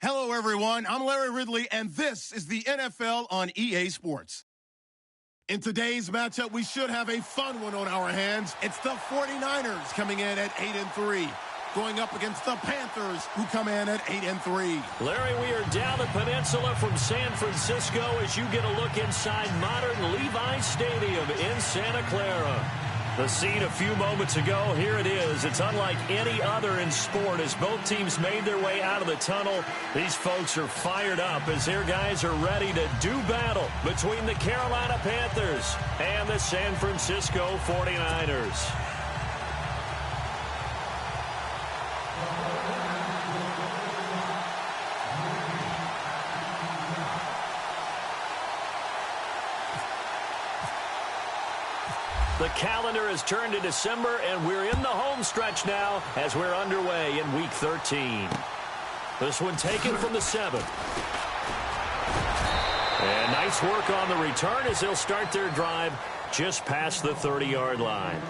Hello, everyone. I'm Larry Ridley, and this is the NFL on EA Sports. In today's matchup, we should have a fun one on our hands. It's the 49ers coming in at 8-3, going up against the Panthers, who come in at 8-3. Larry, we are down the peninsula from San Francisco as you get a look inside modern Levi's Stadium in Santa Clara. The scene a few moments ago, here it is. It's unlike any other in sport as both teams made their way out of the tunnel. These folks are fired up as their guys are ready to do battle between the Carolina Panthers and the San Francisco 49ers. The calendar has turned to December, and we're in the home stretch now as we're underway in Week 13. This one taken from the 7. And nice work on the return as they'll start their drive just past the 30-yard line.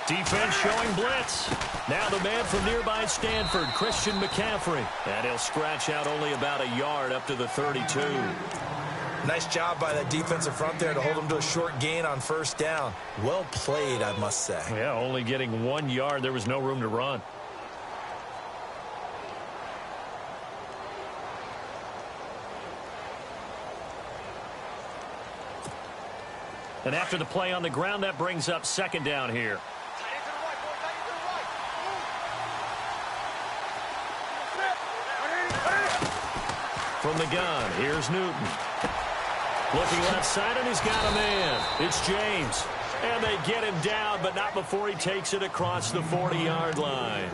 Defense showing blitz. Now the man from nearby Stanford, Christian McCaffrey. And he'll scratch out only about a yard up to the 32. Nice job by that defensive front there to hold him to a short gain on first down. Well played, I must say. Yeah, only getting 1 yard. There was no room to run. And after the play on the ground, that brings up second down here. From the gun, here's Newton. Looking left side, and he's got a man. It's James. And they get him down, but not before he takes it across the 40-yard line.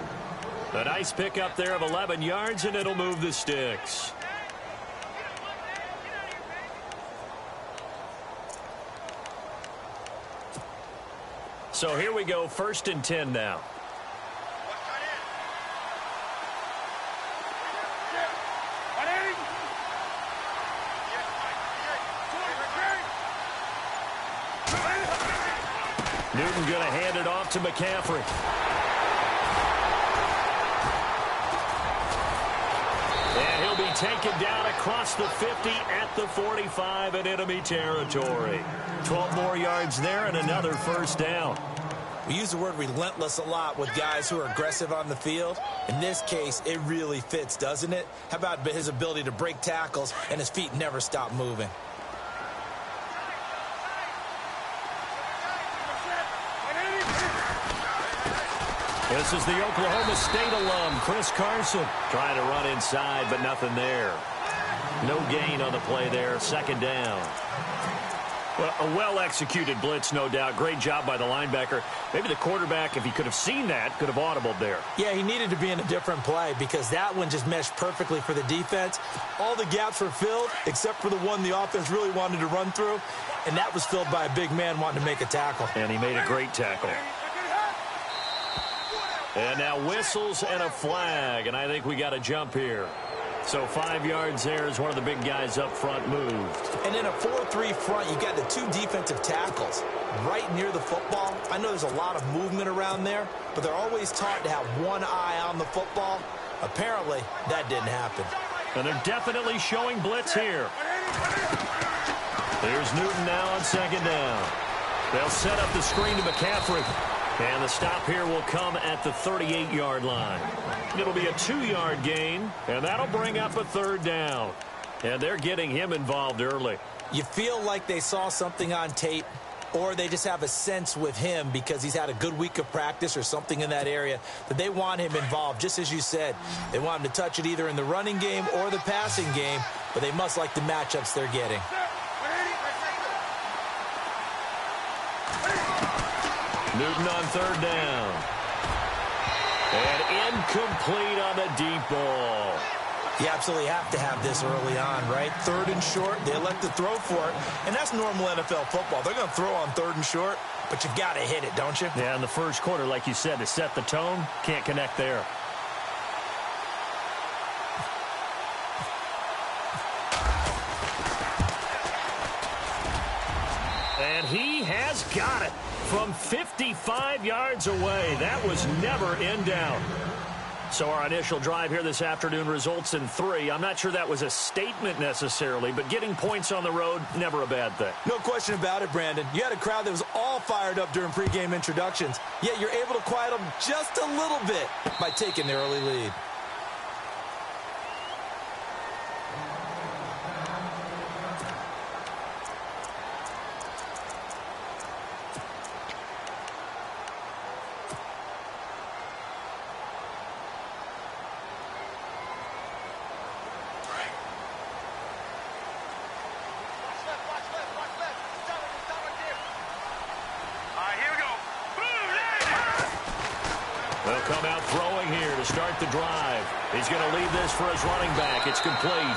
A nice pickup there of 11 yards, and it'll move the sticks. So here we go, 1st and 10 now. Newton going to hand it off to McCaffrey. And he'll be taken down across the 50 at the 45 in enemy territory. 12 more yards there and another first down. We use the word relentless a lot with guys who are aggressive on the field. In this case, it really fits, doesn't it? How about his ability to break tackles and his feet never stop moving? This is the Oklahoma State alum, Chris Carson, trying to run inside, but nothing there. No gain on the play there, second down. Well, a well-executed blitz, no doubt. Great job by the linebacker. Maybe the quarterback, if he could have seen that, could have audibled there. Yeah, he needed to be in a different play because that one just meshed perfectly for the defense. All the gaps were filled except for the one the offense really wanted to run through, and that was filled by a big man wanting to make a tackle. And he made a great tackle. And now whistles and a flag, and I think we got a jump here. So 5 yards there as one of the big guys up front moved. And in a 4-3 front, you got the 2 defensive tackles right near the football. I know there's a lot of movement around there, but they're always taught to have one eye on the football. Apparently, that didn't happen. And they're definitely showing blitz here. There's Newton now on second down. They'll set up the screen to McCaffrey. And the stop here will come at the 38-yard line. It'll be a 2-yard gain, and that'll bring up a third down. And they're getting him involved early. You feel like they saw something on tape, or they just have a sense with him because he's had a good week of practice or something in that area that they want him involved, just as you said. They want him to touch it either in the running game or the passing game, but they must like the matchups they're getting. Newton on third down. And incomplete on the deep ball. You absolutely have to have this early on, right? 3rd and short, they elect to throw for it, and that's normal NFL football. They're going to throw on 3rd and short. but you've got to hit it, don't you? Yeah, in the first quarter, like you said, to set the tone, can't connect there. And he has got it from 55 yards away. That was never in doubt. So our initial drive here this afternoon results in 3. I'm not sure that was a statement necessarily, but getting points on the road, never a bad thing. No question about it, Brandon. You had a crowd that was all fired up during pregame introductions, yet you're able to quiet them just a little bit by taking the early lead. They'll come out throwing here to start the drive. He's going to leave this for his running back. It's complete.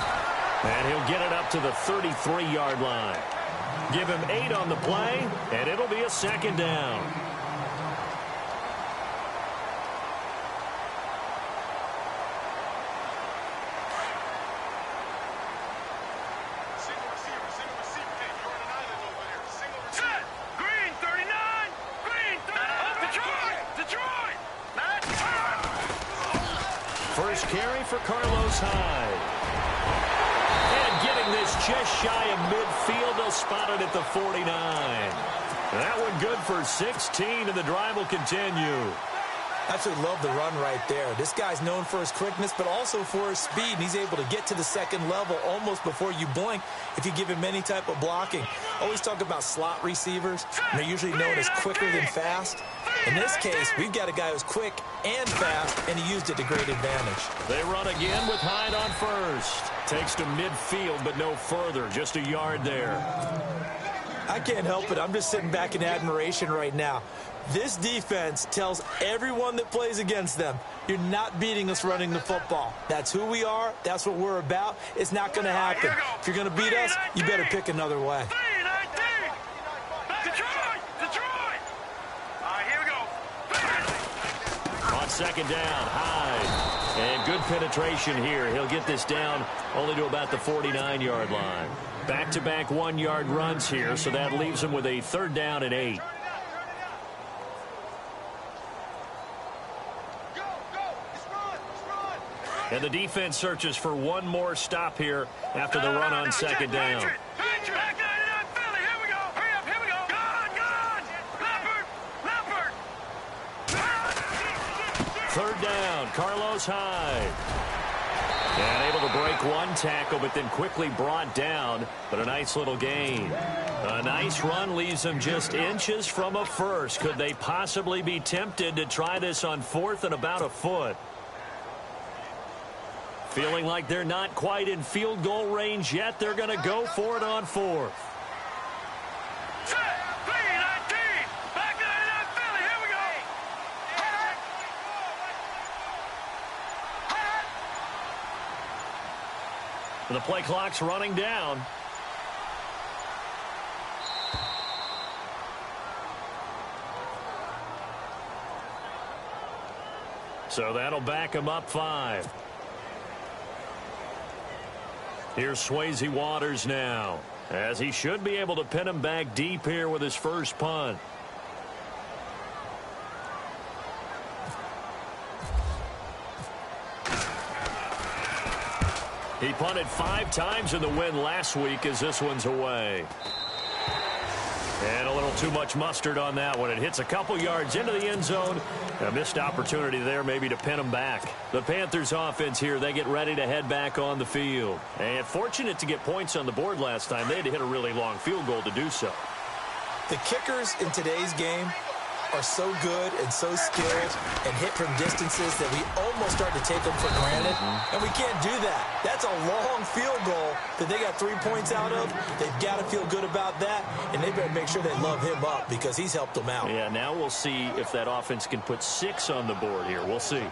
And he'll get it up to the 33-yard line. Give him 8 on the play, and it'll be a second down. First carry for Carlos Hyde. And getting this just shy of midfield, they'll spot it at the 49. That one good for 16, and the drive will continue. Absolutely love the run right there. This guy's known for his quickness, but also for his speed, and he's able to get to the second level almost before you blink if you give him any type of blocking. Always talk about slot receivers, and they're usually known as quicker than fast. In this case, we've got a guy who's quick and fast, and he used it to great advantage. They run again with Hyde on first. Takes to midfield, but no further. Just a yard there. I can't help it. I'm just sitting back in admiration right now. This defense tells everyone that plays against them, you're not beating us running the football. That's who we are. That's what we're about. It's not going to happen. If you're going to beat us, you better pick another way. On second down, Hyde. And good penetration here. He'll get this down only to about the 49-yard line. Back-to-back 1-yard runs here, so that leaves him with a 3rd down and 8. And the defense searches for one more stop here after the run on second down. Third down, Carlos Hyde. And able to break one tackle, but then quickly brought down. But a nice little gain. A nice run leaves them just inches from a first. Could they possibly be tempted to try this on 4th and about a foot? Feeling like they're not quite in field goal range yet. They're going to go for it on 4th. The play clock's running down. So that'll back him up 5. Here's Swayze Waters now, as he should be able to pin him back deep here with his first punt. He punted 5 times in the win last week as this one's away. And a little too much mustard on that one. It hits a couple yards into the end zone. A missed opportunity there maybe to pin him back. The Panthers offense here, they get ready to head back on the field. And fortunate to get points on the board last time. They had to hit a really long field goal to do so. The kickers in today's game are so good and so skilled and hit from distances that we almost start to take them for granted. And we can't do that. That's a long field goal that they got 3 points out of. They've got to feel good about that, and they better make sure they love him up because he's helped them out. Yeah, now we'll see if that offense can put 6 on the board here. We'll see.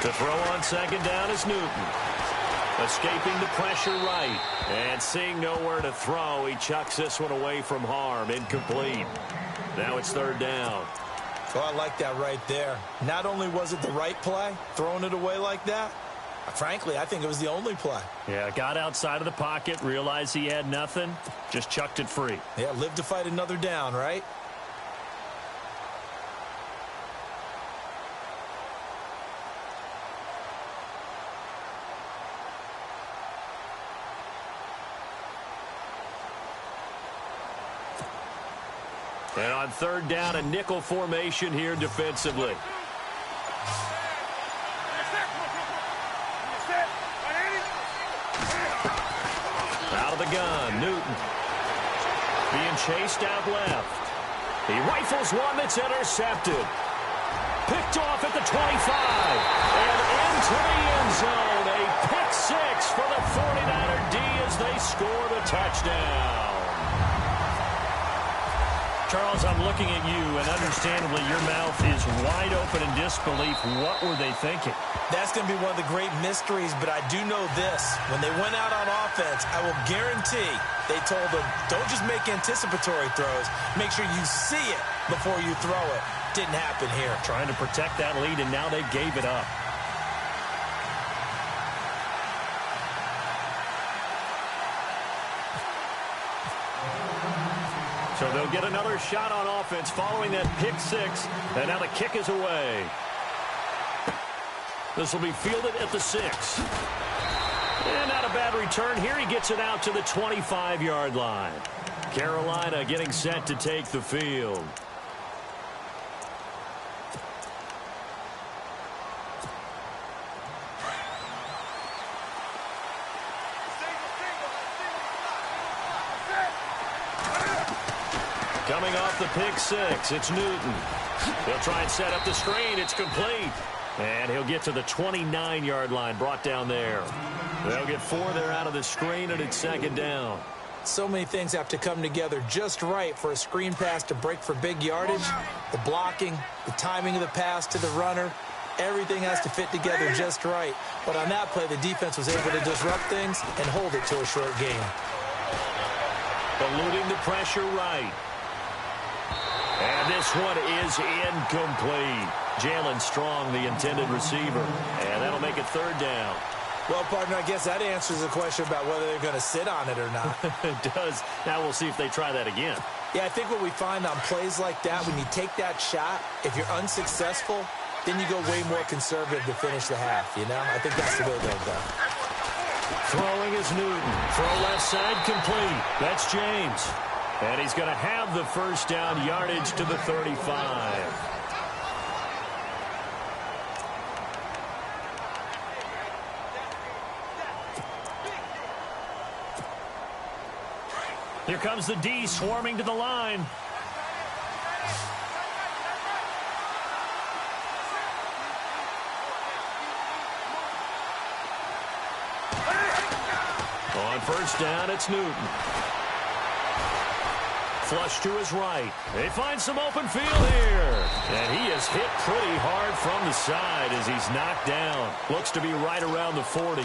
To throw on second down is Newton. Escaping the pressure right. And seeing nowhere to throw, he chucks this one away from harm. Incomplete. Now it's third down. Oh, I like that right there. Not only was it the right play, throwing it away like that, frankly, I think it was the only play. Yeah, got outside of the pocket, realized he had nothing, just chucked it free. Yeah, live to fight another down, right? And on third down, a nickel formation here defensively. Out of the gun, Newton. Being chased out left. He rifles one that's intercepted. Picked off at the 25. And into the end zone. A pick six for the 49er D as they score the touchdown. Charles, I'm looking at you, and understandably your mouth is wide open in disbelief. What were they thinking? That's going to be one of the great mysteries, but I do know this. When they went out on offense, I will guarantee they told them, don't just make anticipatory throws. Make sure you see it before you throw it. Didn't happen here. Trying to protect that lead, and now they gave it up. So they'll get another shot on offense following that pick six. And now the kick is away. This will be fielded at the 6. And not a bad return here. He gets it out to the 25-yard line. Carolina getting set to take the field. Coming off the pick six, it's Newton. He'll try and set up the screen. It's complete. And he'll get to the 29-yard line, brought down there. They'll get 4 there out of the screen, and it's second down. So many things have to come together just right for a screen pass to break for big yardage. The blocking, the timing of the pass to the runner, everything has to fit together just right. But on that play, the defense was able to disrupt things and hold it to a short gain. Eluding the pressure right. And this one is incomplete. Jalen Strong, the intended receiver. And that'll make it third down. Well, partner, I guess that answers the question about whether they're going to sit on it or not. It does. Now we'll see if they try that again. Yeah, I think what we find on plays like that, when you take that shot, if you're unsuccessful, then you go way more conservative to finish the half, you know? I think that's the way they'll go. Throwing is Newton. Throw left side complete. That's James. And he's going to have the first down, yardage to the 35. Here comes the D swarming to the line. On first down, it's Newton. Flush to his right. They find some open field here. And he is hit pretty hard from the side as he's knocked down. Looks to be right around the 40.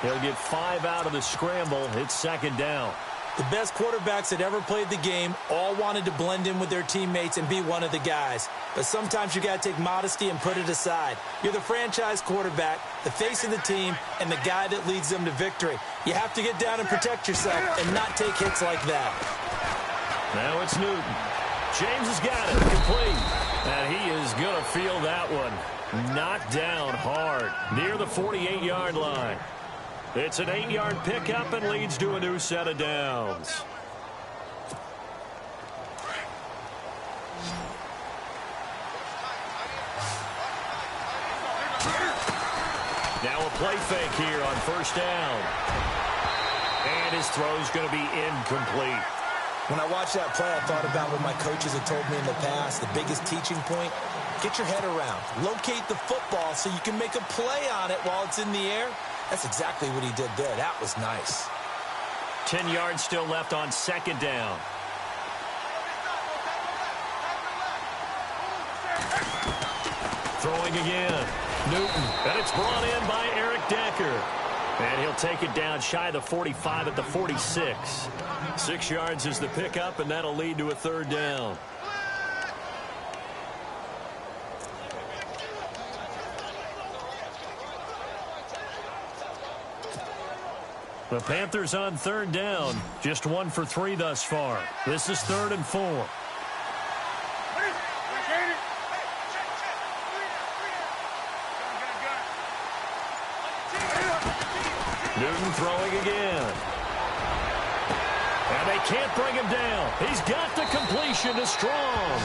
He'll get 5 out of the scramble. It's second down. The best quarterbacks that ever played the game all wanted to blend in with their teammates and be one of the guys. But sometimes you got to take modesty and put it aside. You're the franchise quarterback, the face of the team, and the guy that leads them to victory. You have to get down and protect yourself and not take hits like that. Now it's Newton. James has got it. Complete. And he is going to feel that one. Knocked down hard near the 48-yard line. It's an 8-yard pickup and leads to a new set of downs. Now a play fake here on first down. And his throw's going to be incomplete. When I watched that play, I thought about what my coaches had told me in the past. The biggest teaching point, get your head around. Locate the football so you can make a play on it while it's in the air. That's exactly what he did there. That was nice. 10 yards still left on second down. Throwing again. Newton. And it's brought in by Eric Decker. And he'll take it down shy of the 45 at the 46. 6 yards is the pickup, and that'll lead to a third down. The Panthers on third down. Just 1 for 3 thus far. This is 3rd and 4. Newton throwing again. And they can't bring him down. He's got the completion to Strong.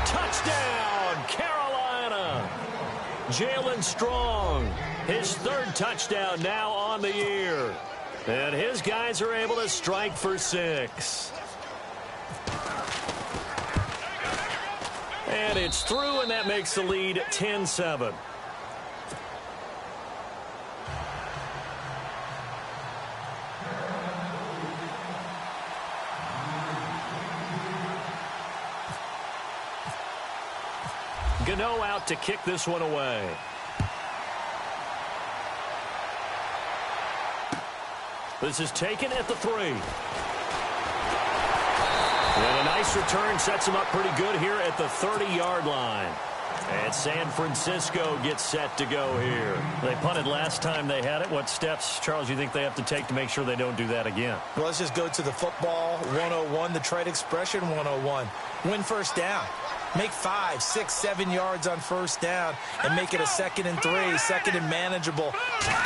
Touchdown, Carolina. Jalen Strong, his 3rd touchdown now on the year. And his guys are able to strike for 6. And it's through, and that makes the lead 10-7. Gano out to kick this one away. This is taken at the 3. And a nice return sets him up pretty good here at the 30-yard line. And San Francisco gets set to go here. They punted last time they had it. What steps, Charles, do you think they have to take to make sure they don't do that again? Well, let's just go to the football 101, the trade expression 101. Win first down. Make 5, 6, 7 yards on first down and make it a 2nd and 3, 2nd and manageable.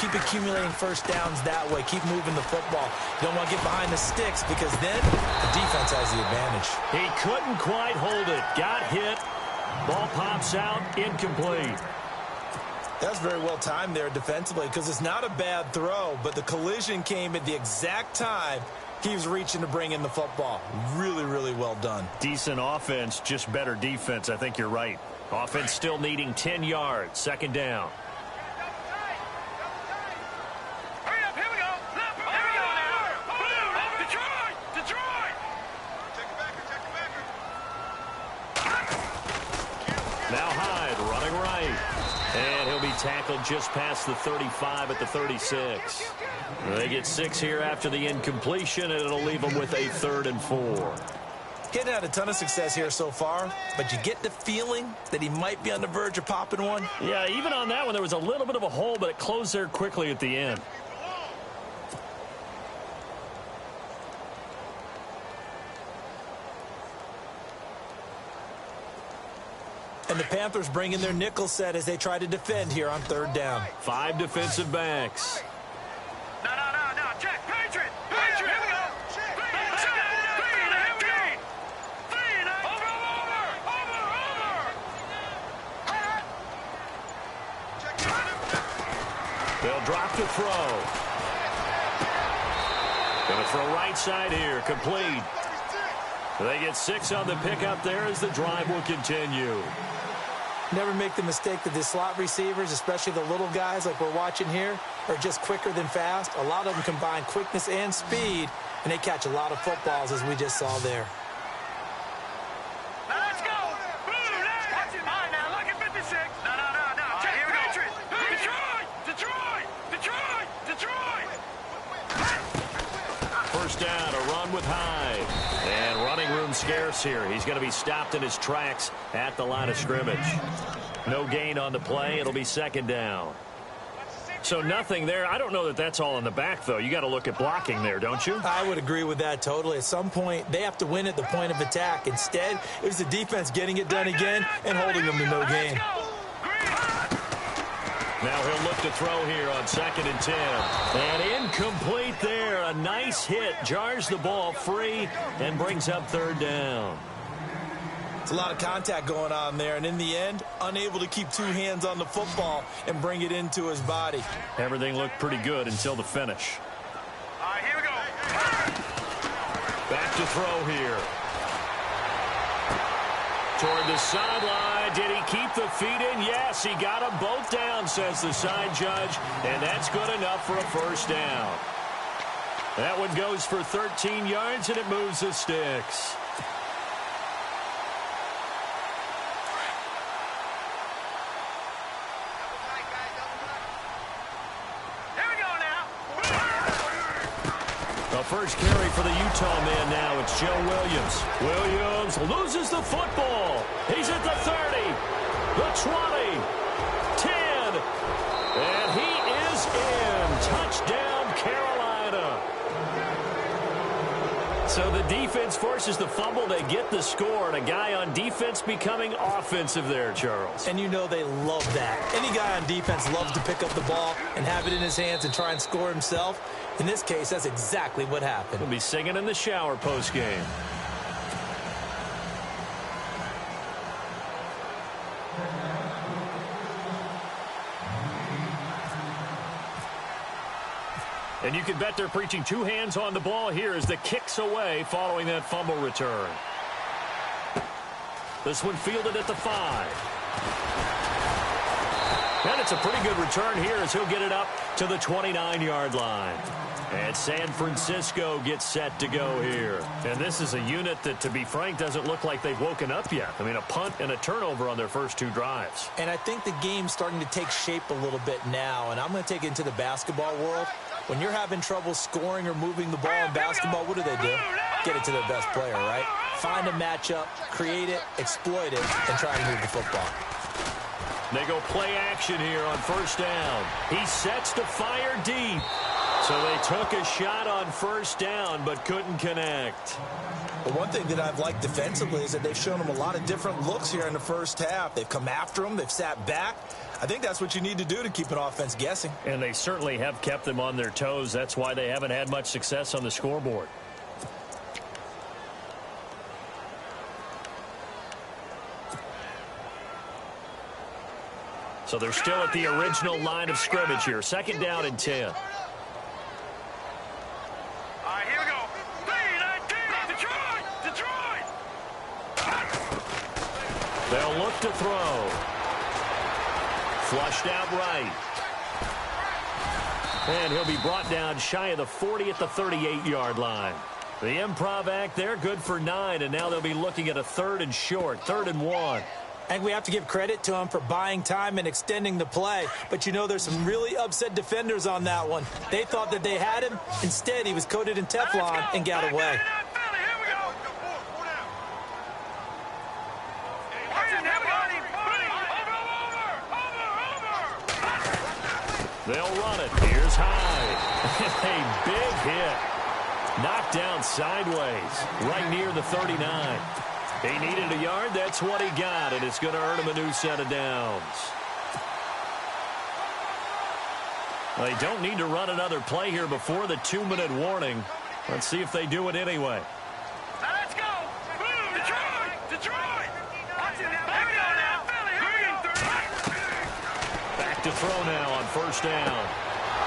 Keep accumulating first downs that way. Keep moving the football. You don't want to get behind the sticks because then the defense has the advantage. He couldn't quite hold it. Got hit. Ball pops out. Incomplete. That's very well timed there defensively because it's not a bad throw, but the collision came at the exact time he was reaching to bring in the football. Really, really well done. Decent offense, just better defense. I think you're right. Offense still needing 10 yards. 2nd down. Hurry up, here we go. Here we go now. Detroit! Detroit! Check it back. Now Hyde running right. And he'll be tackled just past the 35 at the 36. They get 6 here after the incompletion, and it'll leave them with a 3rd and 4. Getting had a ton of success here so far, but you get the feeling that he might be on the verge of popping one. Yeah, even on that one, there was a little bit of a hole, but it closed there quickly at the end. And the Panthers bring in their nickel set as they try to defend here on 3rd down. 5 defensive backs. No. Check. Patriot. Here we go. Feed. Over. They'll drop to throw. Going to throw right side here. Complete. They get 6 on the pickup there as the drive will continue. Never make the mistake that the slot receivers, especially the little guys like we're watching here, are just quicker than fast. A lot of them combine quickness and speed, and they catch a lot of footballs as we just saw there. Now let's go. All right, now look at 56. No. Check. Here we go. Detroit. First down, a run with Hyde. And running room scarce here. He's going to be stopped in his tracks at the line of scrimmage. No gain on the play. It'll be 2nd down. So nothing there. I don't know that that's all in the back, though. You got to look at blocking there, don't you? I would agree with that totally. At some point, they have to win at the point of attack. Instead, it was the defense getting it done again and holding them to no gain. Now he'll look to throw here on 2nd and 10. And incomplete there. A nice hit. Jars the ball free and brings up 3rd down. It's a lot of contact going on there, and in the end, unable to keep 2 hands on the football and bring it into his body. Everything looked pretty good until the finish. All right, here we go. Back to throw here. Toward the sideline. Did he keep the feet in? Yes, he got them both down, says the side judge. And that's good enough for a first down. That one goes for 13 yards, and it moves the sticks. The first carry for the Utah man now. It's Joe Williams. Williams loses the football. He's at the 30, the 20, 10, and he is in. Touchdown, Carolina. So the defense forces the fumble. They get the score, and a guy on defense becoming offensive there, Charles. And you know they love that. Any guy on defense loves to pick up the ball and have it in his hands and try and score himself. In this case, that's exactly what happened. He'll be singing in the shower post-game. And you can bet they're preaching two hands on the ball here as the kick's away following that fumble return. This one fielded at the 5. And it's a pretty good return here as he'll get it up to the 29-yard line. And San Francisco gets set to go here. And this is a unit that, to be frank, doesn't look like they've woken up yet. I mean, a punt and a turnover on their first two drives. And I think the game's starting to take shape a little bit now. And I'm going to take it into the basketball world. When you're having trouble scoring or moving the ball in basketball, what do? Get it to their best player, right? Find a matchup, create it, exploit it, and try and move the football. They go play action here on first down. He sets to fire deep. So they took a shot on first down but couldn't connect. Well, one thing that I've liked defensively is that they've shown them a lot of different looks here in the first half. They've come after them. They've sat back. I think that's what you need to do to keep an offense guessing. And they certainly have kept them on their toes. That's why they haven't had much success on the scoreboard. So they're still at the original line of scrimmage here. Second down and 10. All right, here we go. Detroit! They'll look to throw. Flushed out right. And he'll be brought down shy of the 40 at the 38-yard line. The improv act there, good for 9, and now they'll be looking at a 3rd and short, 3rd and 1. And we have to give credit to him for buying time and extending the play. But, you know, there's some really upset defenders on that one. They thought that they had him. Instead, he was coated in Teflon and got away. They'll run it. Here's high. A big hit. Knocked down sideways, right near the 39. He needed a yard. That's what he got, and it's going to earn him a new set of downs. They don't need to run another play here before the 2-minute warning. Let's see if they do it anyway. Let's go. Detroit. Back to throw now on first down.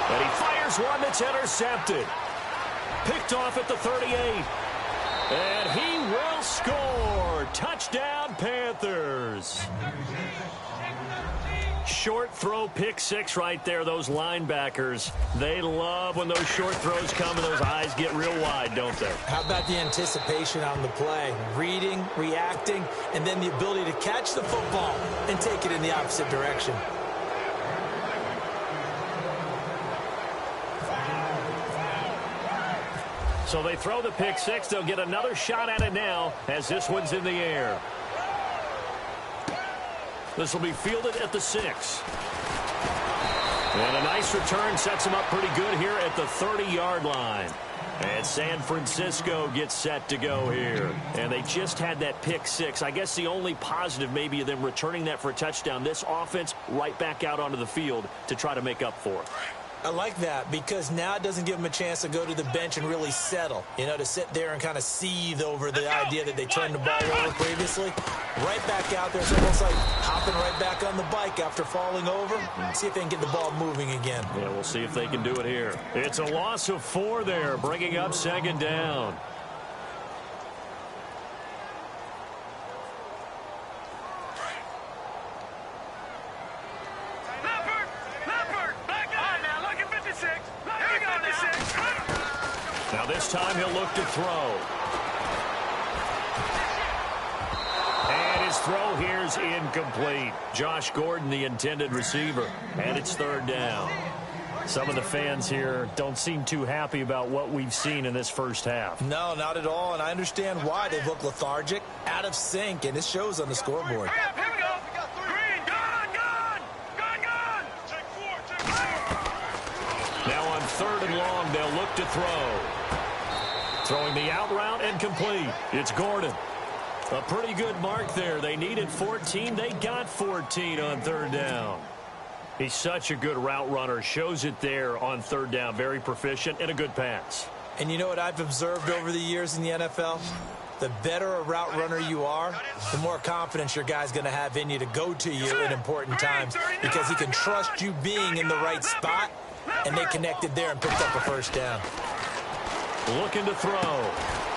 And he fires one that's intercepted. Picked off at the 38. And he will score. Touchdown, Panthers. Short throw, pick 6 right there. Those linebackers, they love when those short throws come and those eyes get real wide, don't they? How about the anticipation on the play? Reading, reacting, and then the ability to catch the football and take it in the opposite direction. So they throw the pick 6. They'll get another shot at it now as this one's in the air. This will be fielded at the 6. And a nice return sets them up pretty good here at the 30-yard line. And San Francisco gets set to go here. And they just had that pick 6. I guess the only positive maybe of them returning that for a touchdown. This offense right back out onto the field to try to make up for it. I like that because now it doesn't give them a chance to go to the bench and really settle. You know, to sit there and kind of seethe over the idea that they turned the ball over previously. Right back out there. It's almost like hopping right back on the bike after falling over. See if they can get the ball moving again. Yeah, we'll see if they can do it here. It's a loss of 4 there, bringing up second down. Now this time he'll look to throw. And his throw here's incomplete. Josh Gordon, the intended receiver. And it's 3rd down. Some of the fans here don't seem too happy about what we've seen in this first half. No, not at all, and I understand why. They look lethargic, out of sync, and it shows on the scoreboard. Here we go. Green, gun. Now on 3rd and long, they'll look to throw. Throwing the out route and complete. It's Gordon. A pretty good mark there. They needed 14. They got 14 on 3rd down. He's such a good route runner. Shows it there on 3rd down. Very proficient and a good pass. And you know what I've observed over the years in the NFL? The better a route runner you are, the more confidence your guy's going to have in you to go to you in important times because he can trust you being in the right spot, and they connected there and picked up a 1st down. Looking to throw.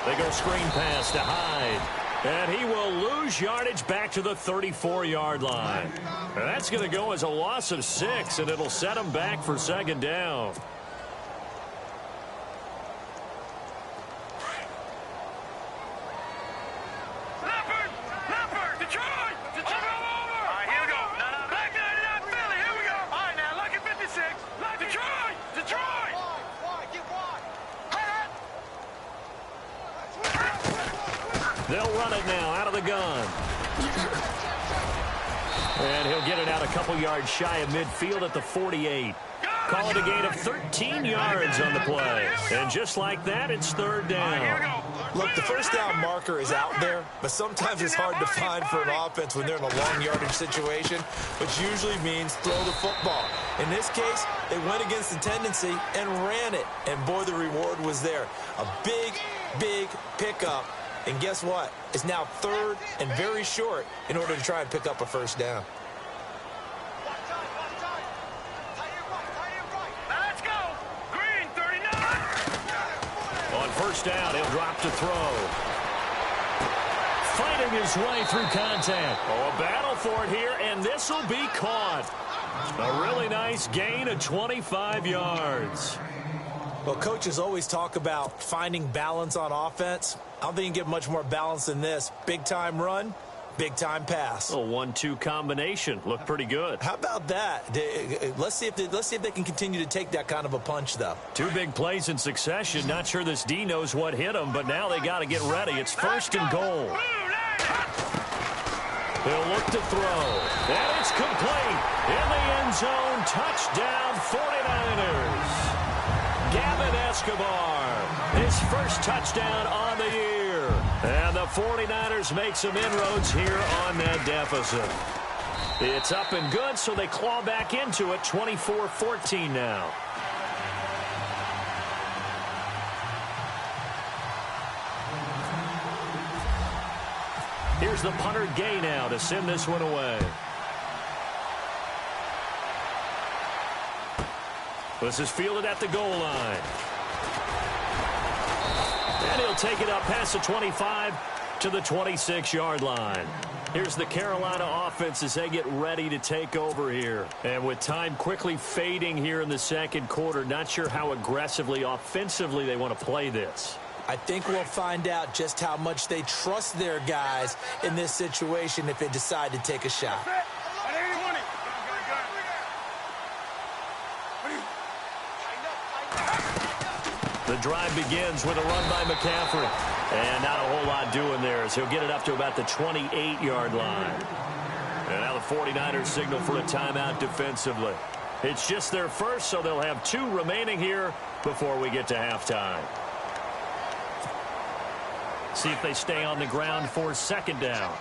They go screen pass to Hyde. And he will lose yardage back to the 34-yard line. That's going to go as a loss of 6, and it'll set him back for 2nd down. Leopard, Detroit, all over. All right, here we go. Black 99 Philly, here we go. All right, now, lucky 56. Detroit. They'll run it now out of the gun. And he'll get it out a couple yards shy of midfield at the 48. Call it a gain of 13 yards on the play. And just like that, it's 3rd down. Look, the 1st down marker is out there, but sometimes it's hard to find for an offense when they're in a long yardage situation, which usually means throw the football. In this case, they went against the tendency and ran it. And, boy, the reward was there. A big pickup. And guess what? It's now 3rd and very short in order to try and pick up a 1st down. Let's go. Green, 39. On 1st down, he'll drop to throw. Fighting his way through contact. Oh, a battle for it here, and this will be caught. A really nice gain of 25 yards. Well, coaches always talk about finding balance on offense. I don't think you can get much more balance than this. Big-time run, big-time pass. A 1-2 combination. Looked pretty good. How about that? Let's see if they can continue to take that kind of a punch, though. 2 big plays in succession. Not sure this D knows what hit him, but now they got to get ready. It's 1st and goal. They'll look to throw. And it's complete. In the end zone. Touchdown, 49ers. Gavin Escobar, his 1st touchdown on the year. And the 49ers make some inroads here on that deficit. It's up and good, so they claw back into it, 24-14 now. Here's the punter Gay now to send this one away. This is fielded at the goal line. And he'll take it up past the 25 to the 26-yard line. Here's the Carolina offense as they get ready to take over here. And with time quickly fading here in the 2nd quarter, not sure how aggressively, offensively they want to play this. I think we'll find out just how much they trust their guys in this situation if they decide to take a shot. The drive begins with a run by McCaffrey. And not a whole lot doing there as he'll get it up to about the 28-yard line. And now the 49ers signal for a timeout defensively. It's just their 1st, so they'll have 2 remaining here before we get to halftime. See if they stay on the ground for 2nd down.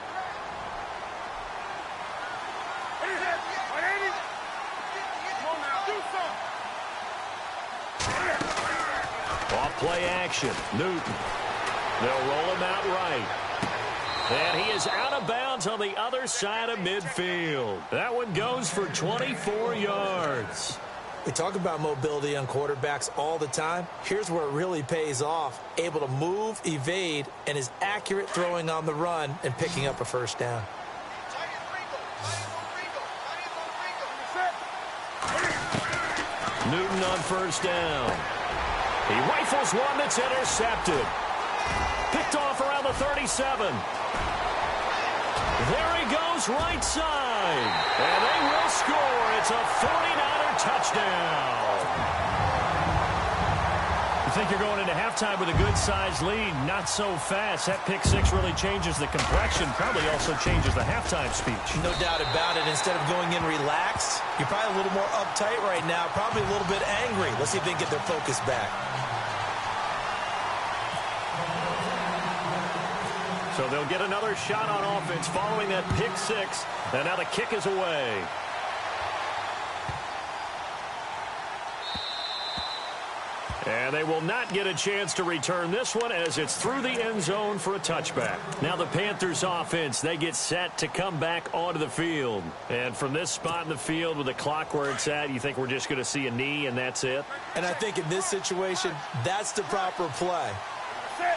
Off-play action. Newton. They'll roll him out right. And he is out of bounds on the other side of midfield. That one goes for 24 yards. We talk about mobility on quarterbacks all the time. Here's where it really pays off. Able to move, evade, and is accurate throwing on the run and picking up a 1st down. Newton on 1st down. He rifles one that's intercepted. Picked off around the 37. There he goes right side. And they will score. It's a 49er touchdown. You think you're going into halftime with a good-sized lead. Not so fast. That pick six really changes the complexion. Probably also changes the halftime speech. No doubt about it. Instead of going in relaxed, you're probably a little more uptight right now. Probably a little bit angry. Let's see if they can get their focus back. So they'll get another shot on offense following that pick six. And now the kick is away. And they will not get a chance to return this one as it's through the end zone for a touchback. Now the Panthers offense, they get set to come back onto the field. And from this spot in the field with the clock where it's at, you think we're just going to see a knee and that's it? And I think in this situation, that's the proper play.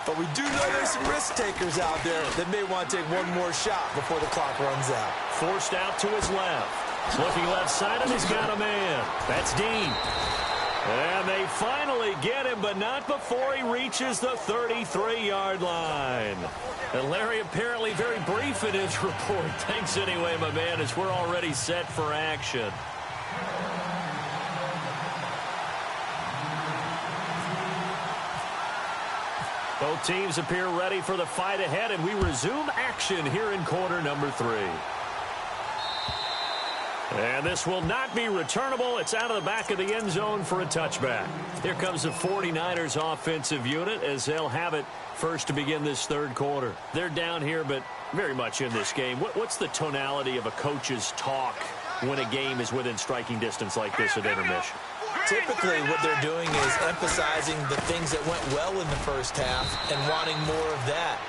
But we do know there's some risk takers out there that may want to take one more shot before the clock runs out. Forced out to his left. He's looking left side and he's got a man. That's Dean. And they finally get him, but not before he reaches the 33-yard line. And Larry apparently very brief in his report. Thanks anyway, my man, as we're already set for action. Both teams appear ready for the fight ahead, and we resume action here in quarter number 3. And this will not be returnable. It's out of the back of the end zone for a touchback. Here comes the 49ers offensive unit as they'll have it first to begin this third quarter. They're down here, but very much in this game. What's the tonality of a coach's talk when a game is within striking distance like this at intermission? Typically, what they're doing is emphasizing the things that went well in the first half and wanting more of that.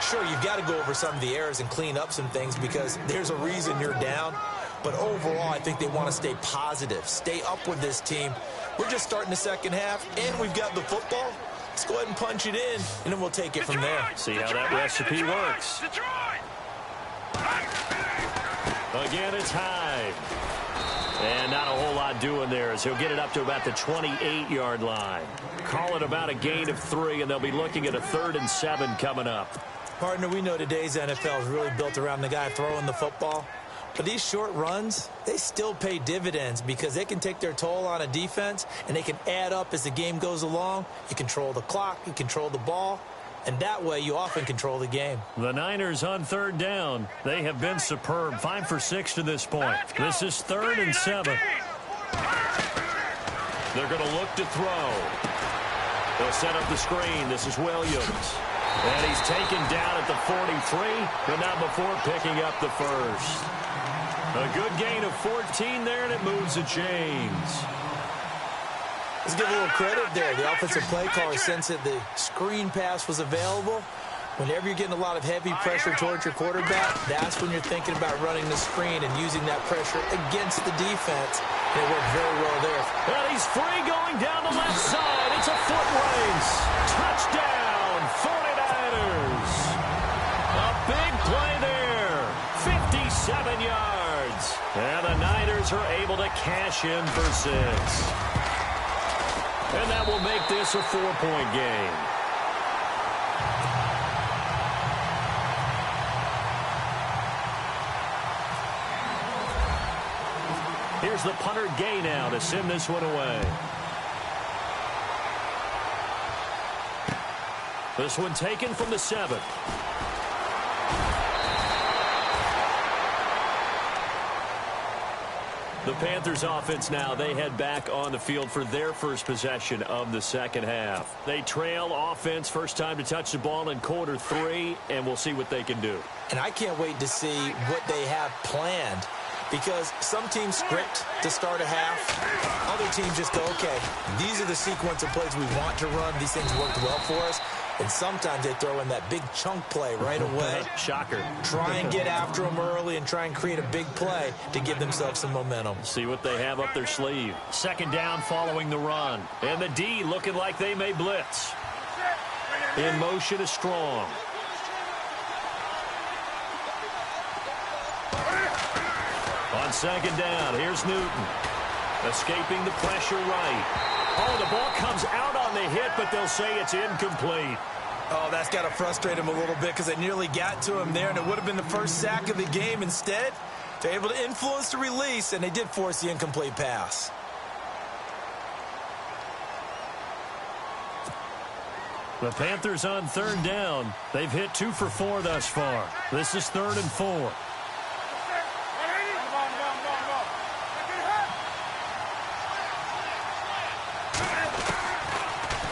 Sure, you've got to go over some of the errors and clean up some things because there's a reason you're down. But overall, I think they want to stay positive, stay up with this team. We're just starting the second half, and we've got the football. Let's go ahead and punch it in, and then we'll take it from there. See how that recipe works. Again, it's Hyde. And not a whole lot doing there as he'll get it up to about the 28-yard line. Call it about a gain of 3, and they'll be looking at a 3rd and 7 coming up. Partner, we know today's NFL is really built around the guy throwing the football. But these short runs, they still pay dividends because they can take their toll on a defense and they can add up as the game goes along. You control the clock, you control the ball, and that way you often control the game. The Niners on 3rd down. They have been superb. 5 for 6 to this point. This is 3rd and 7. They're going to look to throw. They'll set up the screen. This is Williams. And he's taken down at the 43, but not before picking up the first. A good gain of 14 there, and it moves the chains. Let's give a little credit there. The offensive play caller sensed that the screen pass was available. Whenever you're getting a lot of heavy pressure towards your quarterback, that's when you're thinking about running the screen and using that pressure against the defense. And it worked very well there. And he's free going down the left side. It's a foot race. Touchdown, 49ers. A big play there. 57 yards. And the Niners are able to cash in for 6. And that will make this a 4-point game. Here's the punter Gay now to send this one away. This one taken from the 7. The Panthers offense now, they head back on the field for their first possession of the second half. They trail offense first time to touch the ball in quarter 3, and we'll see what they can do. And I can't wait to see what they have planned because some teams script to start a half. Other teams just go, okay, these are the sequence of plays we want to run. These things worked well for us. And sometimes they throw in that big chunk play right away. Shocker. Try and get after them early and try and create a big play to give themselves some momentum. See what they have up their sleeve. 2nd down following the run. And the D looking like they may blitz. In motion is Strong. On 2nd down, here's Newton. Escaping the pressure right. Oh, the ball comes out on the hit, but they'll say it's incomplete. Oh, that's got to frustrate him a little bit because they nearly got to him there, and it would have been the first sack of the game. Instead, they're able to influence the release, and they did force the incomplete pass. The Panthers on third down. They've hit 2 for 4 thus far. This is 3rd and 4.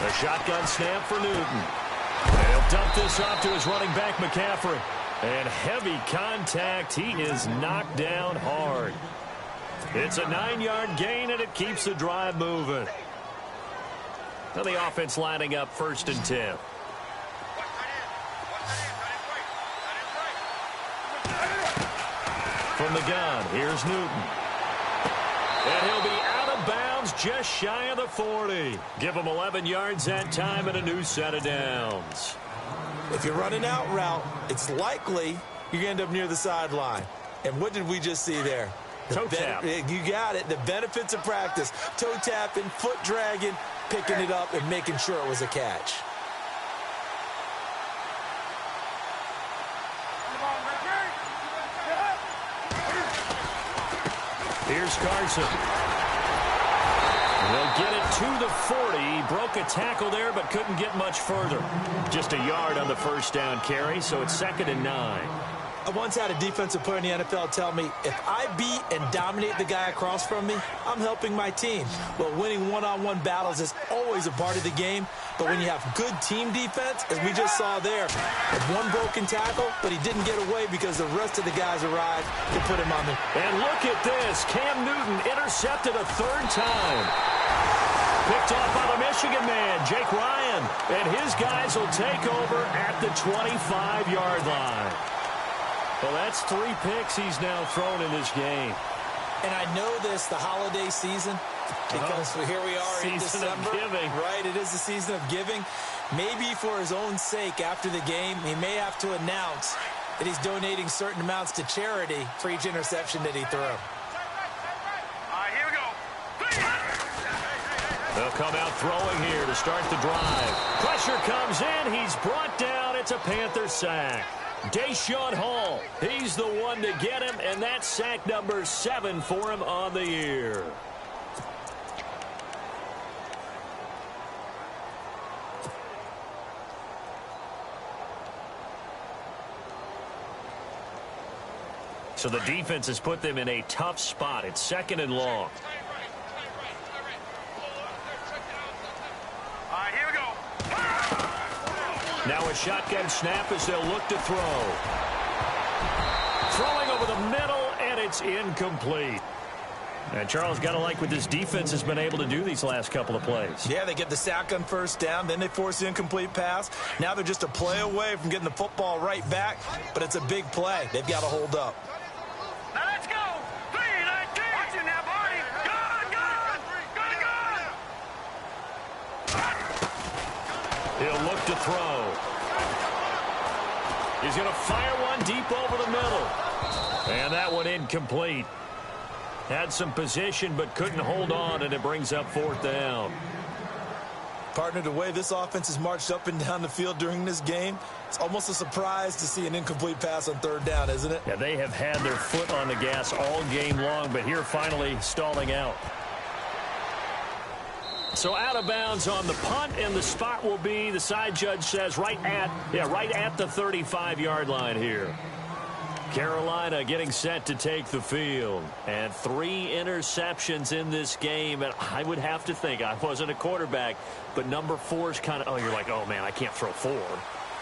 A shotgun snap for Newton. They'll dump this off to his running back, McCaffrey. And heavy contact. He is knocked down hard. It's a 9-yard gain, and it keeps the drive moving. Now the offense lining up 1st and 10. From the gun, here's Newton. And he'll be out of bounds just shy of the 40. Give him 11 yards that time and a new set of downs. If you're running out route, it's likely you're going to end up near the sideline. And what did we just see there? Toe tap. You got it. The benefits of practice. Toe tapping, foot dragging, picking it up, and making sure it was a catch. Here's Carson. They'll get it to the 40. He broke a tackle there, but couldn't get much further. Just a yard on the first down carry, so it's 2nd and 9. I once had a defensive player in the NFL tell me, if I beat and dominate the guy across from me, I'm helping my team. Well, winning one-on-one battles is always a part of the game, but when you have good team defense, as we just saw there, one broken tackle, but he didn't get away because the rest of the guys arrived to put him on the... And look at this. Cam Newton intercepted a 3rd time. Picked off by the Michigan man, Jake Ryan, and his guys will take over at the 25-yard line. Well, that's 3 picks he's now thrown in this game. And I know this, the holiday season, because here we are in December. Season of giving. Right, it is the season of giving. Maybe for his own sake after the game, he may have to announce that he's donating certain amounts to charity for each interception that he threw. All right, here we go. They'll come out throwing here to start the drive. Pressure comes in. He's brought down. It's a Panther sack. Deshaun Hall, he's the one to get him, and that's sack number 7 for him on the year. So the defense has put them in a tough spot. It's 2nd and long. All right, here we go. Now a shotgun snap as they'll look to throw. Throwing over the middle, and it's incomplete. And Charles, got to like what this defense has been able to do these last couple of plays. Yeah, they get the sack on 1st down, then they force the incomplete pass. Now they're just a play away from getting the football right back, but it's a big play. They've got to hold up. Now let's go. 3-19. Watch it now, Barney. Gun. He'll look to throw. He's going to fire one deep over the middle. And that one incomplete. Had some position but couldn't hold on, and it brings up 4th down. Partner, the way this offense has marched up and down the field during this game, it's almost a surprise to see an incomplete pass on 3rd down, isn't it? Yeah, they have had their foot on the gas all game long, but here finally stalling out. So out of bounds on the punt, and the spot will be, the side judge says, right at the 35-yard line here. Carolina getting set to take the field. And 3 interceptions in this game. And I would have to think, I wasn't a quarterback, but number 4 is kind of, you're like, oh, man, I can't throw 4.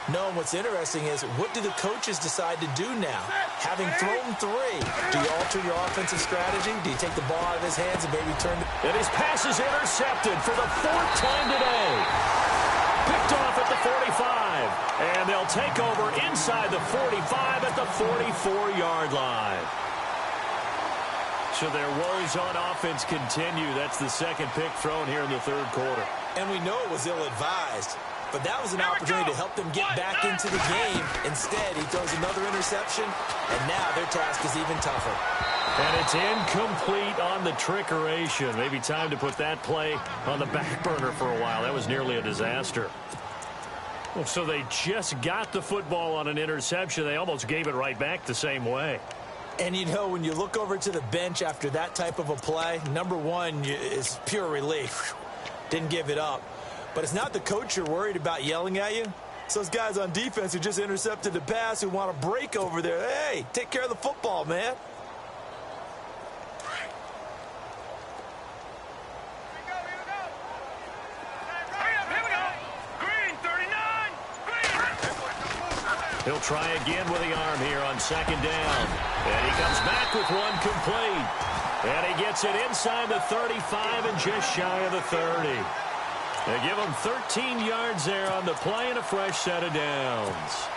No, and what's interesting is, what do the coaches decide to do now? Having thrown 3, do you alter your offensive strategy? Do you take the ball out of his hands and maybe turn? And his pass is intercepted for the 4th time today. Picked off at the 45. And they'll take over inside the 45 at the 44-yard line. So their woes on offense continue. That's the 2nd pick thrown here in the 3rd quarter. And we know it was ill-advised. But that was an opportunity to help them get back into the game. Instead, he throws another interception, and now their task is even tougher. And it's incomplete on the trickeration. Maybe time to put that play on the back burner for a while. That was nearly a disaster. Well, so they just got the football on an interception. They almost gave it right back the same way. And, you know, when you look over to the bench after that type of a play, number 1 is pure relief. Didn't give it up. But it's not the coach you're worried about yelling at you. It's those guys on defense who just intercepted the pass who want to break over there. Hey, take care of the football, man. He'll try again with the arm here on second down. And he comes back with one complete. And he gets it inside the 35 and just shy of the 30. They give him 13 yards there on the play and a fresh set of downs.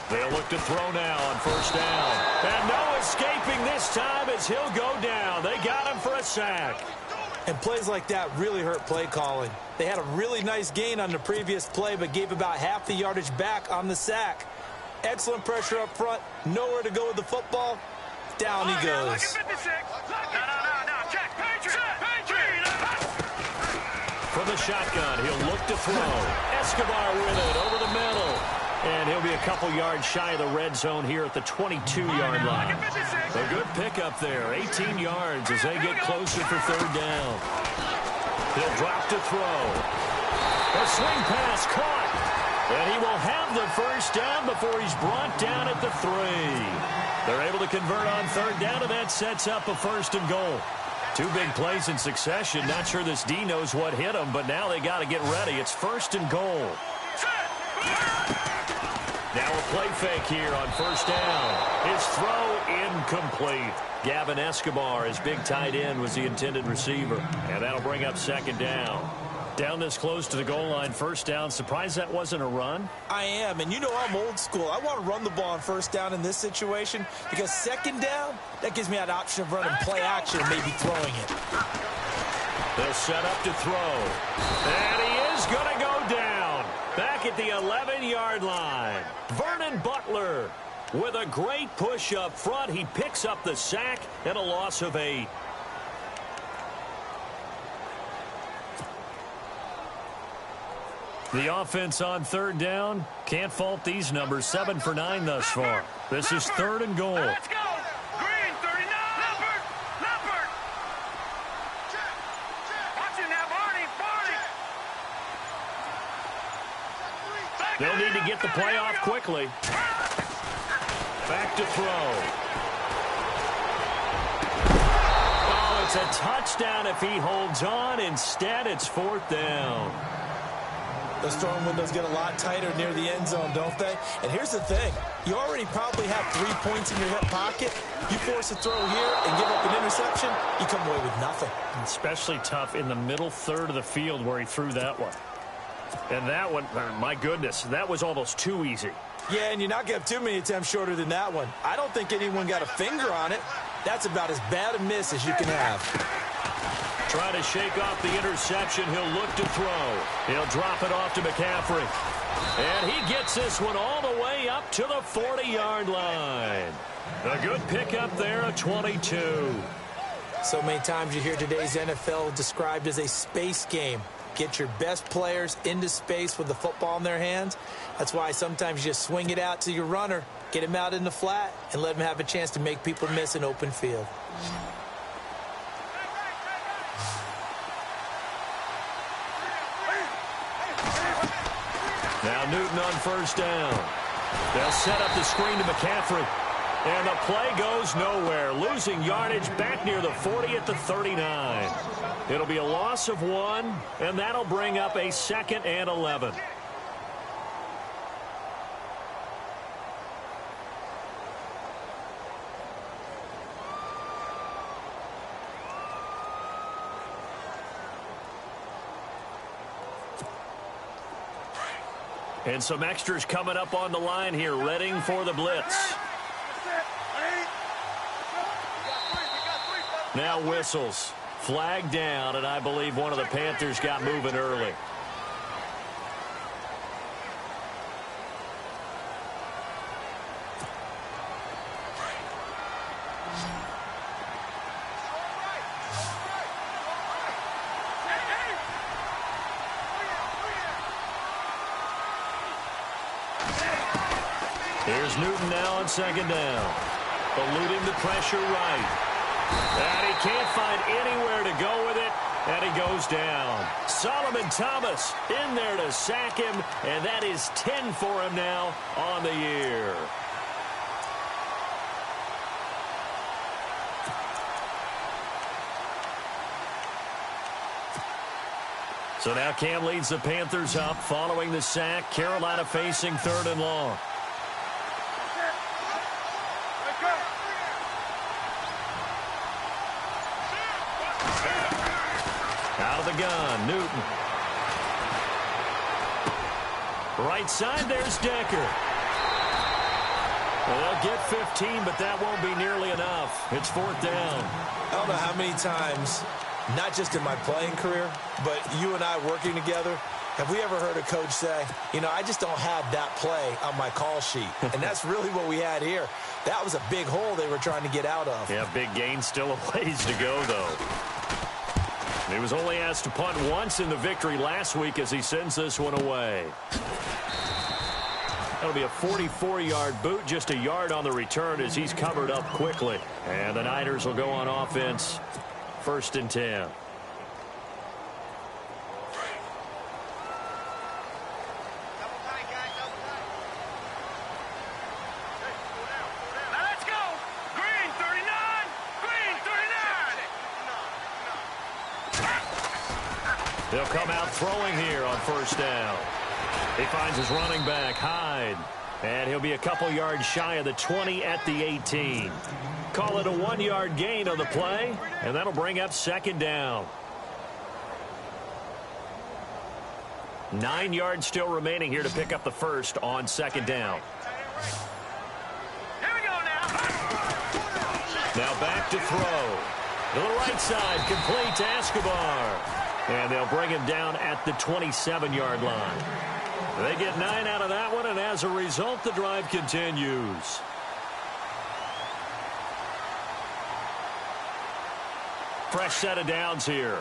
They'll look to throw now on first down. And no escaping this time as he'll go down. They got him for a sack. And plays like that really hurt play calling. They had a really nice gain on the previous play, but gave about half the yardage back on the sack. Excellent pressure up front. Nowhere to go with the football. Down he goes. From the shotgun, he'll look to throw. Escobar with it over the middle. And he'll be a couple yards shy of the red zone here at the 22-yard line. A good pickup there, 18 yards as they get closer for third down. He'll drop to throw. A swing pass caught. And he will have the first down before he's brought down at the 3. They're able to convert on third down, and that sets up a first and goal. Two big plays in succession. Not sure this D knows what hit him, but now they got to get ready. It's first and goal. Now a play fake here on first down. His throw incomplete. Gavin Escobar, his big tight end, was the intended receiver. And that'll bring up second down. Down this close to the goal line, first down. Surprised that wasn't a run? I am, and you know I'm old school. I want to run the ball on first down in this situation because second down, that gives me that option of running play action and maybe throwing it. They'll set up to throw. And he is going to go down. Back at the 11-yard line. Vernon Butler with a great push up front. He picks up the sack and a loss of 8. The offense on third down. Can't fault these numbers. 7 for 9 thus far. This is third and goal. Let's go. Green, 39. Leopard. Watch it now, Barney. They'll need to get the play off quickly. Back to throw. Oh, it's a touchdown if he holds on. Instead, it's fourth down. Those throwing windows get a lot tighter near the end zone, don't they? And here's the thing. You already probably have 3 points in your hip pocket. You force a throw here and give up an interception, you come away with nothing. Especially tough in the middle third of the field where he threw that one. And that one, my goodness, that was almost too easy. Yeah, and you're not going to have too many attempts shorter than that one. I don't think anyone got a finger on it. That's about as bad a miss as you can have. Trying to shake off the interception. He'll look to throw. He'll drop it off to McCaffrey. And he gets this one all the way up to the 40-yard line. A good pickup there, a 22. So many times you hear today's NFL described as a space game. Get your best players into space with the football in their hands. That's why sometimes you just swing it out to your runner, get him out in the flat, and let him have a chance to make people miss an open field. Now Newton on first down. They'll set up the screen to McCaffrey. And the play goes nowhere. Losing yardage back near the 40 at the 39. It'll be a loss of 1, and that'll bring up a 2nd and 11. And some extras coming up on the line here, readying for the blitz. Now whistles. Flag down, and I believe one of the Panthers got moving early. Here's Newton now on second down. Eluding the pressure right. And he can't find anywhere to go with it. And he goes down. Solomon Thomas in there to sack him. And that is 10 for him now on the year. So now Cam leads the Panthers up following the sack. Carolina facing 3rd and long. Out of the gun, Newton. Right side, there's Decker. Well, they'll get 15, but that won't be nearly enough. It's 4th down. I don't know how many times, not just in my playing career, but you and I working together, have we ever heard a coach say, you know, I just don't have that play on my call sheet. And that's really what we had here. That was a big hole they were trying to get out of. Yeah, big gain, still a ways to go, though. He was only asked to punt once in the victory last week as he sends this one away. That'll be a 44-yard boot, just a yard on the return as he's covered up quickly. And the Niners will go on offense, 1st and 10. They'll come out throwing here on 1st down. He finds his running back, Hyde. And he'll be a couple yards shy of the 20 at the 18. Call it a 1-yard gain on the play, and that'll bring up 2nd down. 9 yards still remaining here to pick up the first on 2nd down. Here we go now. Now back to throw. To the right side, complete to Escobar. And they'll bring him down at the 27-yard line. They get 9 out of that one, and as a result, the drive continues. Fresh set of downs here.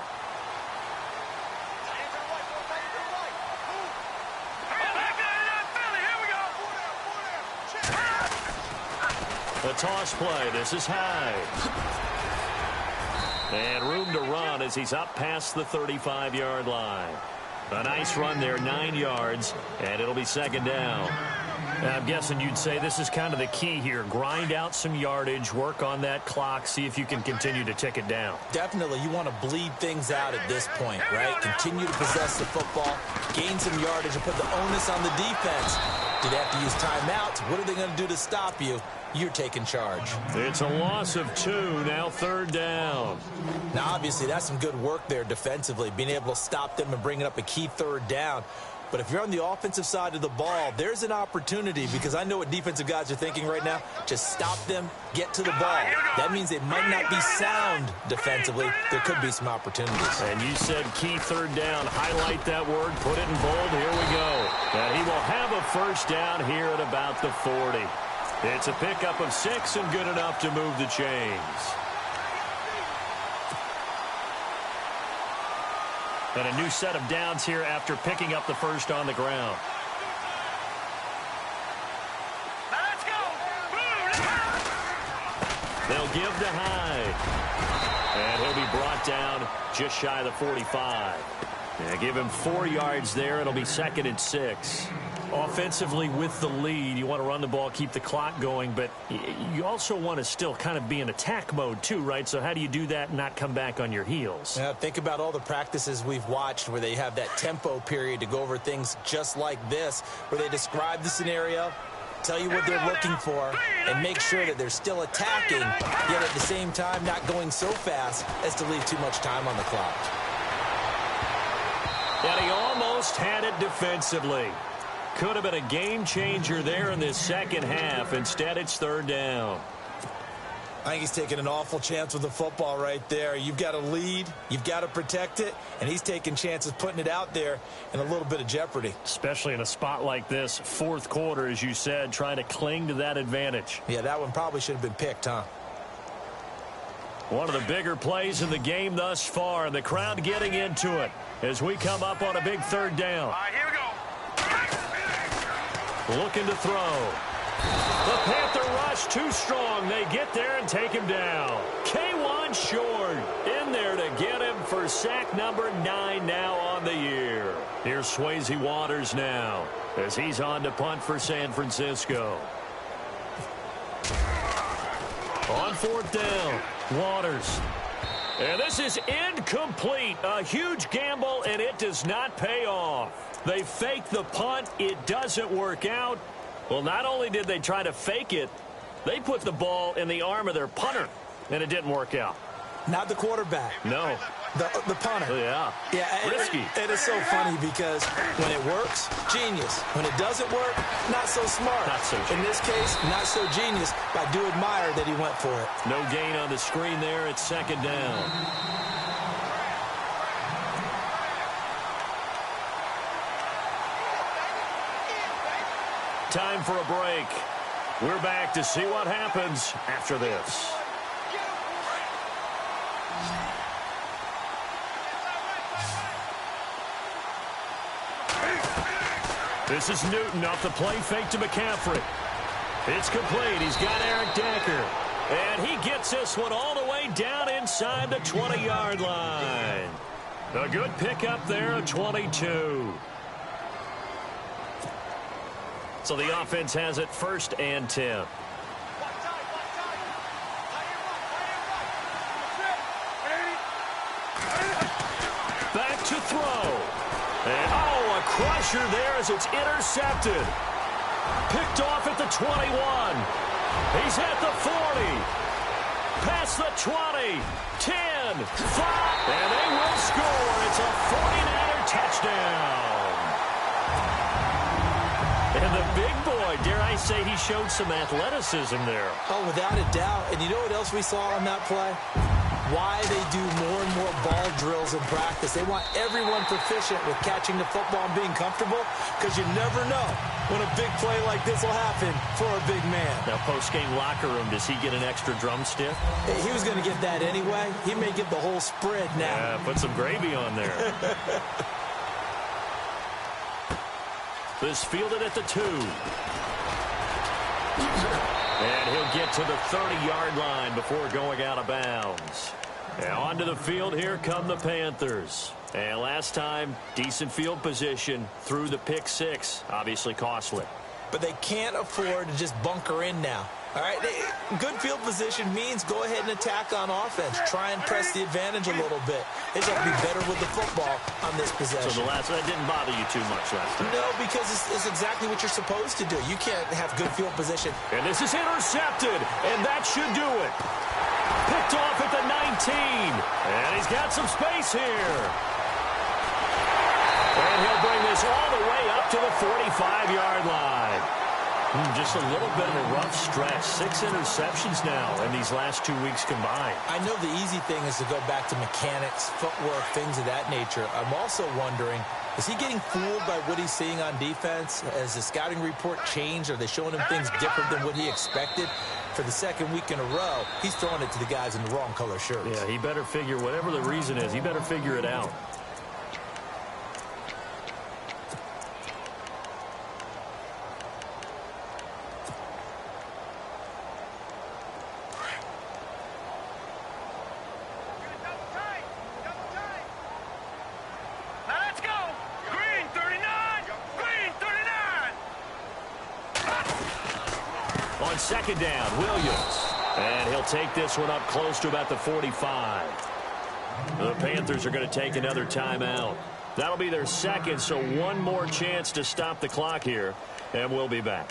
The toss play. This is Hyde. And room to run as he's up past the 35-yard line. A nice run there, 9 yards, and it'll be 2nd down. I'm guessing you'd say this is kind of the key here. Grind out some yardage, work on that clock, see if you can continue to tick it down. Definitely, you want to bleed things out at this point, right? Continue to possess the football, gain some yardage, and put the onus on the defense. Do they have to use timeouts? What are they going to do to stop you? You're taking charge. It's a loss of 2, now 3rd down. Now, obviously, that's some good work there defensively, being able to stop them and bring up a key 3rd down. But if you're on the offensive side of the ball, there's an opportunity, because I know what defensive guys are thinking right now. Just stop them, get to the ball. That means they might not be sound defensively. There could be some opportunities. And you said key 3rd down. Highlight that word, put it in bold. Here we go. And he will have a 1st down here at about the 40. It's a pickup of 6 and good enough to move the chains. And a new set of downs here after picking up the first on the ground. Let's go. They'll give to Hyde. And he'll be brought down just shy of the 45. Yeah, give him 4 yards there. It'll be 2nd and 6. Offensively with the lead, you want to run the ball, keep the clock going, but you also want to still kind of be in attack mode too, right? So how do you do that and not come back on your heels? Yeah, think about all the practices we've watched where they have that tempo period to go over things just like this, where they describe the scenario, tell you what they're looking for, and make sure that they're still attacking, yet at the same time not going so fast as to leave too much time on the clock. And he almost had it defensively. Could have been a game changer there in this second half. Instead, it's 3rd down. I think he's taking an awful chance with the football right there. You've got to lead, you've got to protect it, and he's taking chances putting it out there in a little bit of jeopardy. Especially in a spot like this, 4th quarter, as you said, trying to cling to that advantage. Yeah, that one probably should have been picked, huh? One of the bigger plays in the game thus far, and the crowd getting into it as we come up on a big 3rd down. All right, here we go. Looking to throw. The Panther rush too strong. They get there and take him down. K1 short in there to get him for sack number 9 now on the year. Here's Swayze Waters now as he's on to punt for San Francisco. On 4th down, Waters. And this is incomplete. A huge gamble, and it does not pay off. They fake the punt. It doesn't work out. Well, not only did they try to fake it, they put the ball in the arm of their punter, and it didn't work out. Not the quarterback. No. The punter. Yeah. Risky. It is so funny because when it works, genius. When it doesn't work, not so smart. Not so genius. In this case, not so genius, but I do admire that he went for it. No gain on the screen there. It's 2nd down. Time for a break. We're back to see what happens after this. This is Newton off the play fake to McCaffrey. It's complete. He's got Eric Decker. And he gets this one all the way down inside the 20-yard line. A good pickup there, a 22. So the offense has it 1st and 10. Back to throw. And, a crusher there as it's intercepted. Picked off at the 21. He's at the 40. Past the 20. 10. 5. And they will score. It's a 49er touchdown. And the big boy, dare I say, he showed some athleticism there. Oh, without a doubt. And you know what else we saw on that play? Why they do more and more ball drills in practice. They want everyone proficient with catching the football and being comfortable, because you never know when a big play like this will happen for a big man. Now, post-game locker room, does he get an extra drumstick? He was going to get that anyway. He may get the whole spread now. Yeah, put some gravy on there. This fielded at the 2. And he'll get to the 30-yard line before going out of bounds. And onto the field, here come the Panthers. And last time, decent field position through the pick 6. Obviously costly. But they can't afford to just bunker in now. All right, good field position means go ahead and attack on offense. Try and press the advantage a little bit. They just have to be better with the football on this possession. So that didn't bother you too much last time? No, because it's exactly what you're supposed to do. You can't have good field position. And this is intercepted, and that should do it. Picked off at the 19, and he's got some space here. And he'll bring this all the way up to the 45-yard line. Just a little bit of a rough stretch. 6 interceptions now in these last 2 weeks combined. I know the easy thing is to go back to mechanics, footwork, things of that nature. I'm also wondering, is he getting fooled by what he's seeing on defense? Has the scouting report changed? Are they showing him things different than what he expected? For the 2nd week in a row, he's throwing it to the guys in the wrong color shirts. Yeah, he better figure, whatever the reason is, he better figure it out. On 2nd down, Williams. And he'll take this one up close to about the 45. The Panthers are going to take another timeout. That'll be their 2nd, so one more chance to stop the clock here, and we'll be back.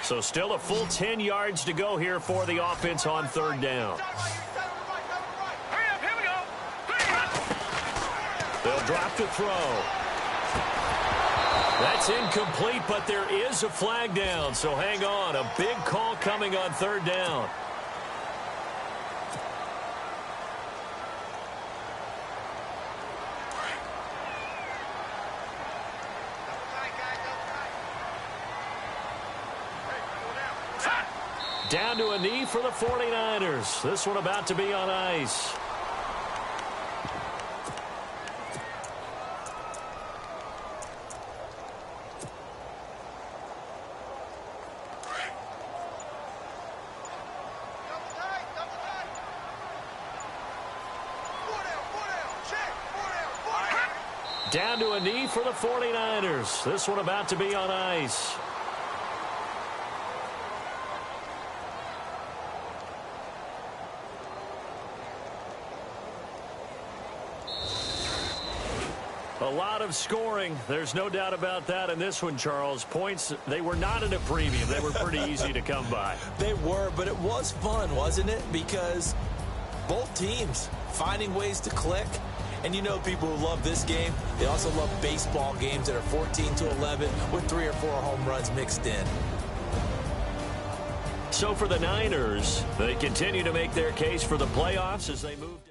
So still a full 10 yards to go here for the offense on 3rd down. They'll drop to throw. That's incomplete, but there is a flag down, so hang on. A big call coming on 3rd down. Down to a knee for the 49ers. This one about to be on ice. Down to a knee for the 49ers. This one about to be on ice. A lot of scoring. There's no doubt about that in this one, Charles. Points, they were not at a premium. They were pretty easy to come by. They were, but it was fun, wasn't it? Because both teams finding ways to click. And you know people who love this game, they also love baseball games that are 14-11 with 3 or 4 home runs mixed in. So for the Niners, they continue to make their case for the playoffs as they move.